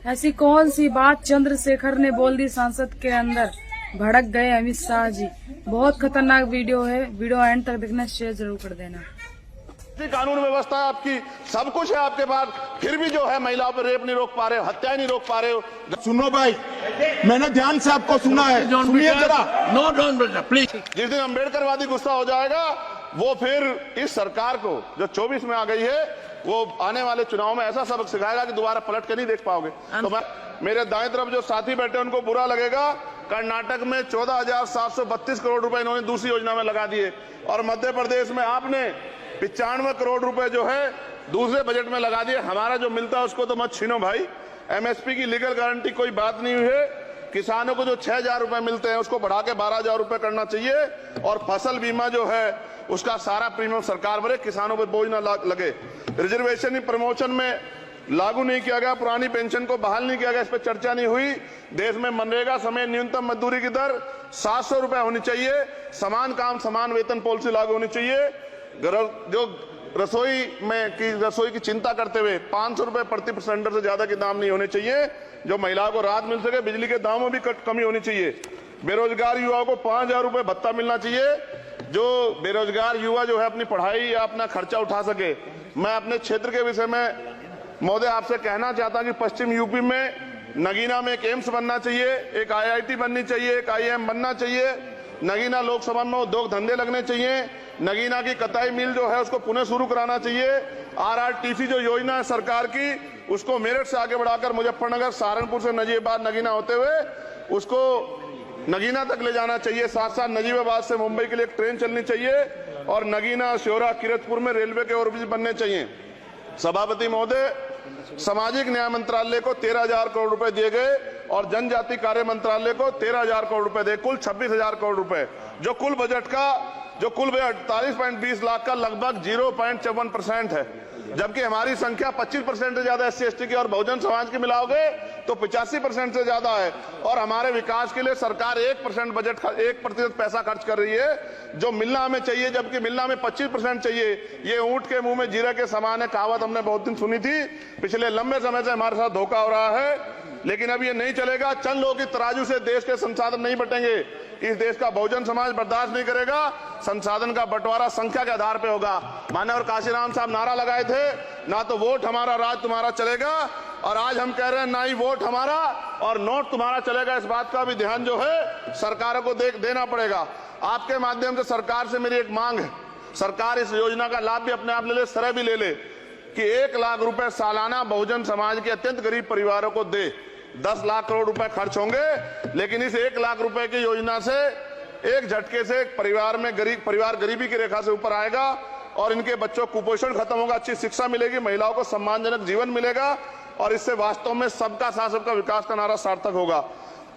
ऐसी कौन सी बात चंद्रशेखर ने बोल दी संसद के अंदर, भड़क गए अमित शाह जी। बहुत खतरनाक वीडियो है, वीडियो एंड तक देखना, शेयर जरूर कर देना। कानून व्यवस्था आपकी सब कुछ है आपके पास, फिर भी जो है महिलाओं पर रेप नहीं रोक पा रहे हो, हत्याएं नहीं रोक पा रहे हो। सुनो भाई, मैंने ध्यान से आपको सुना है, सुनिए जरा। No don't please. जिस दिन अम्बेडकरवादी गुस्सा हो जाएगा वो फिर इस सरकार को जो 24 में आ गई है वो आने वाले चुनाव में ऐसा सबक सिखाएगा कि दोबारा पलट के नहीं देख पाओगे। तो मैं मेरे दाएं तरफ जो साथी बैठे उनको बुरा लगेगा, कर्नाटक में 14,732 करोड़ रुपए इन्होंने दूसरी योजना में लगा दिए और मध्य प्रदेश में आपने 95 करोड़ रुपए जो है दूसरे बजट में लगा दिए। हमारा जो मिलता है उसको तो मत छीनो भाई। एमएसपी की लीगल गारंटी कोई बात नहीं हुई है। किसानों को जो 6,000 रुपए मिलते हैं उसको बढ़ा के 12,000 रुपए करना चाहिए और फसल बीमा जो है उसका सारा प्रीमियम सरकार भरे, किसानों पर बोझ ना लगे। रिजर्वेशन प्रमोशन में लागू नहीं किया गया, पुरानी पेंशन को बहाल नहीं किया गया, इस पर चर्चा नहीं हुई। देश में मनरेगा समय न्यूनतम मजदूरी की दर 700 रुपए होनी चाहिए, समान काम समान वेतन पॉलिसी लागू होनी चाहिए। जो रसोई की चिंता करते हुए 500 रुपए प्रति सिलेंडर से ज्यादा के दाम नहीं होने चाहिए, जो महिलाओं को राहत मिल सके। बिजली के दामों में भी कमी होनी चाहिए। बेरोजगार युवाओं को 5,000 रुपए भत्ता मिलना चाहिए, जो बेरोजगार युवा जो है अपनी पढ़ाई या अपना खर्चा उठा सके। मैं अपने क्षेत्र के विषय में महोदय आपसे कहना चाहता हूं कि पश्चिम यूपी में नगीना में एक एम्स बनना चाहिए, एक IIT बननी चाहिए, एक IIM बनना चाहिए। नगीना लोकसभा में उद्योग धंधे लगने चाहिए। नगीना की कताई मिल जो है उसको पुनः शुरू कराना चाहिए। RRTC जो योजना है सरकार की उसको मेरठ से आगे बढ़ाकर मुजफ्फरनगर, सहारनपुर से नजीबाबाद नगीना होते हुए उसको नगीना तक ले जाना चाहिए। साथ साथ नजीबाबाद से मुंबई के लिए एक ट्रेन चलनी चाहिए और नगीना, श्योरा, किरतपुर में रेलवे के ओवरब्रिज बनने चाहिए। सभापति महोदय, सामाजिक न्याय मंत्रालय को 13,000 करोड़ रुपए दिए गए और जनजाति कार्य मंत्रालय को 13,000 करोड़ रुपए दिए, कुल 26,000 करोड़ रुपए, जो कुल बजट 48.20 लाख का लगभग 0.54% है। जबकि हमारी संख्या 25% से ज्यादा SC/ST की और बहुजन समाज की मिलाओगे तो 85% से ज्यादा है। और हमारे विकास के लिए सरकार 1% बजट 1% पैसा खर्च कर रही है, जो मिलना हमें चाहिए, जबकि मिलना हमें 25% चाहिए। ये ऊंट के मुंह में जीरा के समान है, कहावत हमने बहुत दिन सुनी थी। पिछले लंबे समय से हमारे साथ धोखा हो रहा है, लेकिन अब ये नहीं चलेगा। चंद लोगों की तराजू से देश के संसाधन नहीं बटेंगे। इस देश का बहुजन समाज बर्दाश्त नहीं करेगा। संसाधन का बंटवारा संख्या के आधार पर होगा। माननीय काशीराम साहब नारा लगाए थे, ना तो वोट हमारा राज तुम्हारा चलेगा, और आज हम कह रहे हैं ना ही वोट हमारा और नोट तुम्हारा चलेगा। इस बात का भी ध्यान जो है सरकारों को देना पड़ेगा। आपके माध्यम से सरकार से मेरी एक मांग है, सरकार इस योजना का लाभ भी अपने आप ले ले, सरह भी ले ले कि 1 लाख रुपए सालाना बहुजन समाज के अत्यंत गरीब परिवारों को दे। 10 लाख करोड़ रुपए खर्च होंगे, लेकिन इस 1 लाख रुपए की योजना से एक झटके से परिवार गरीबी की रेखा से ऊपर आएगा और इनके बच्चों को कुपोषण खत्म होगा, अच्छी शिक्षा मिलेगी, महिलाओं को सम्मानजनक जीवन मिलेगा और इससे वास्तव में सबका साथ सबका विकास का नारा सार्थक होगा।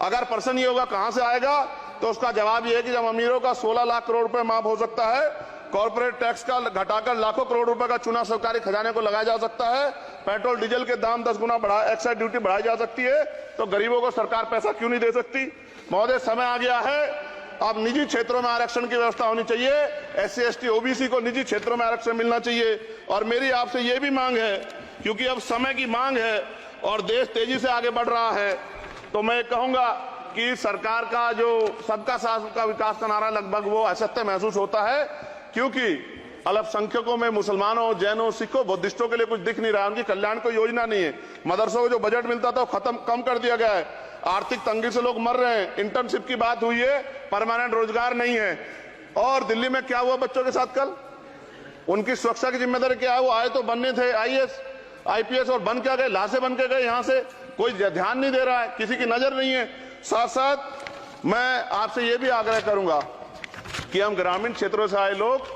अगर प्रश्न ये होगा कहां से आएगा, तो उसका जवाब ये है कि जब अमीरों का 16 लाख करोड़ रुपए माफ हो सकता है, कॉर्पोरेट टैक्स का घटाकर लाखों करोड़ रुपए का चुना सरकारी खजाने को लगाया जा सकता है, पेट्रोल डीजल के दाम 10 गुना एक्साइज ड्यूटी बढ़ाई जा सकती है, तो गरीबों को सरकार पैसा क्यों नहीं दे सकती। महोदय, समय आ गया है, अब निजी क्षेत्रों में आरक्षण की व्यवस्था होनी चाहिए। SC/ST OBC को निजी क्षेत्रों में आरक्षण मिलना चाहिए। और मेरी आपसे ये भी मांग है, क्योंकि अब समय की मांग है और देश तेजी से आगे बढ़ रहा है, तो मैं कहूंगा कि सरकार का जो सबका साथ सबका विकास का नारा लगभग वो असत्य महसूस होता है, क्योंकि अल्पसंख्यकों में मुसलमानों, जैनों, सिखों, बुद्धिस्टों के लिए कुछ दिख नहीं रहा, उनकी कल्याण कोई योजना नहीं है। मदरसों को जो बजट मिलता था वो कम कर दिया गया है। आर्थिक तंगी से लोग मर रहे हैं। इंटर्नशिप की बात हुई है, परमानेंट रोजगार नहीं है। और दिल्ली में क्या हुआ बच्चों के साथ कल, उनकी सुरक्षा की जिम्मेदारी क्या है? वो आए तो बनने थे IAS IPS और बन क्या गए, लाशें बन के गए। यहां से कोई ध्यान नहीं दे रहा है, किसी की नजर नहीं है। साथ साथ मैं आपसे ये भी आग्रह करूंगा कि हम ग्रामीण क्षेत्रों से आए लोग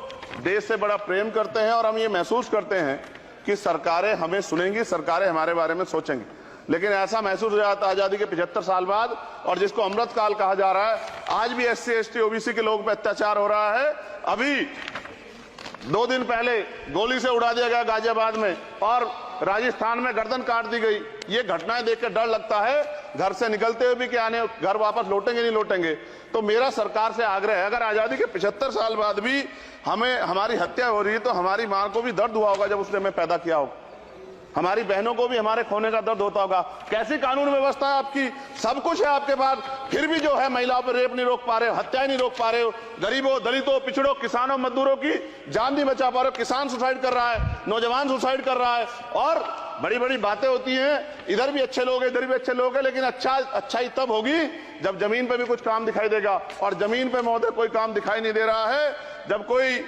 देश से बड़ा प्रेम करते हैं और हम ये महसूस करते हैं कि सरकारें हमें सुनेंगी, सरकारें हमारे बारे में सोचेंगी। लेकिन ऐसा महसूस हो जाता है आजादी के 75 साल बाद, और जिसको अमृत काल कहा जा रहा है, आज भी SC/ST OBC के लोगों पर अत्याचार हो रहा है। अभी 2 दिन पहले गोली से उड़ा दिया गया गाजियाबाद में और राजस्थान में गर्दन काट दी गई। ये घटनाएं देखकर डर लगता है, घर से निकलते हुए भी कि आने घर वापस लौटेंगे नहीं लौटेंगे। तो मेरा सरकार से आग्रह है, अगर आजादी के 75 साल बाद भी हमारी हत्या हो रही है, तो हमारी मां को भी दर्द हुआ होगा जब उसने हमें पैदा किया होगा। हमारी बहनों को भी हमारे खोने का दर्द होता होगा। कैसी कानून व्यवस्था है आपकी? सब कुछ है आपके पास, फिर भी जो है महिलाओं पर रेप नहीं रोक पा रहे हो, हत्याएं नहीं रोक पा रहे हो, गरीबों, दलितों, पिछड़ों, किसानों, मजदूरों की जान नहीं बचा पा रहे हो। किसान सुसाइड कर रहा है, नौजवान सुसाइड कर रहा है, और बड़ी बड़ी बातें होती हैं, इधर भी अच्छे लोग हैं, इधर भी अच्छे लोग हैं, लेकिन अच्छाई तब होगी जब जमीन पे भी कुछ काम दिखाई देगा। और जमीन पे महोदय कोई काम दिखाई नहीं दे रहा है। जब कोई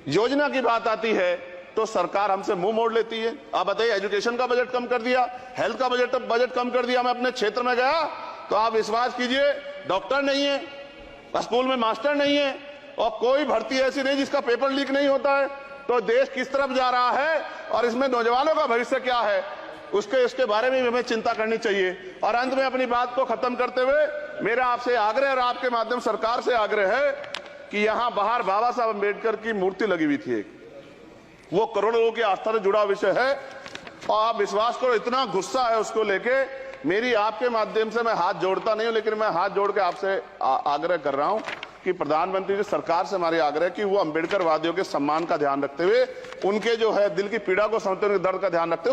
योजना की बात आती है तो सरकार हमसे मुंह मोड़ लेती है। आप बताइए, एजुकेशन का बजट कम कर दिया, हेल्थ का बजट कम कर दिया। मैं अपने क्षेत्र में गया तो आप विश्वास कीजिए, डॉक्टर नहीं है, स्कूल में मास्टर नहीं है, और कोई भर्ती ऐसी नहीं जिसका पेपर लीक नहीं होता है। तो देश किस तरफ जा रहा है और इसमें नौजवानों का भविष्य क्या है, उसके बारे में भी हमें चिंता करनी चाहिए। और अंत में अपनी बात को खत्म करते हुए मेरा आपसे आग्रह और आपके माध्यम सरकार से आग्रह है कि यहां बाहर बाबा साहब अम्बेडकर की मूर्ति लगी हुई थी, वो करोड़ों लोगों की आस्था से जुड़ा विषय है, और आप विश्वास करो इतना गुस्सा है उसको लेके, मेरी आपके माध्यम से मैं हाथ जोड़ता नहीं हूं, लेकिन मैं हाथ जोड़ के आपसे आग्रह कर रहा हूं कि प्रधानमंत्री जी, सरकार से हमारी आग्रह कि वो अम्बेडकर वादियों के सम्मान का ध्यान रखते हुए, उनके जो है दिल की पीड़ा को समझते हुए, दर्द का ध्यान रखते हुए